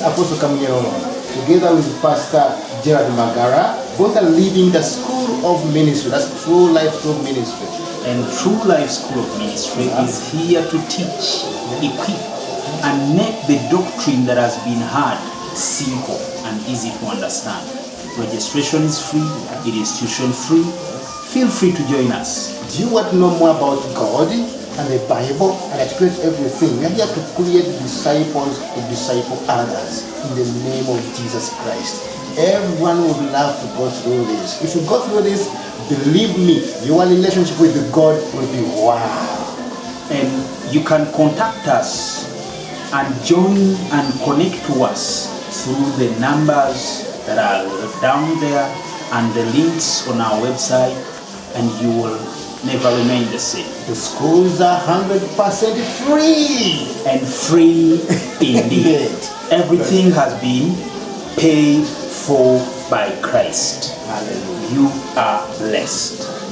Apostle Kamunyero, together with Pastor Gerard Magara, both are leading the School of Ministry. That's True Life School of Ministry. And True Life School of Ministry is here to teach, equip, and make the doctrine that has been heard simple and easy to understand. Registration is free, it is tuition free. Feel free to join us. Do you want to know more about God and the Bible and experience everything? We are here to create disciples to disciple others in the name of Jesus Christ. Everyone would love to go through this. If you go through this, believe me, your relationship with God will be wow. And you can contact us and join and connect to us through the numbers that are down there and the links on our website, and you will never remain the same. The schools are 100% free. And free indeed. Everything has been paid for by Christ. Hallelujah. You are blessed.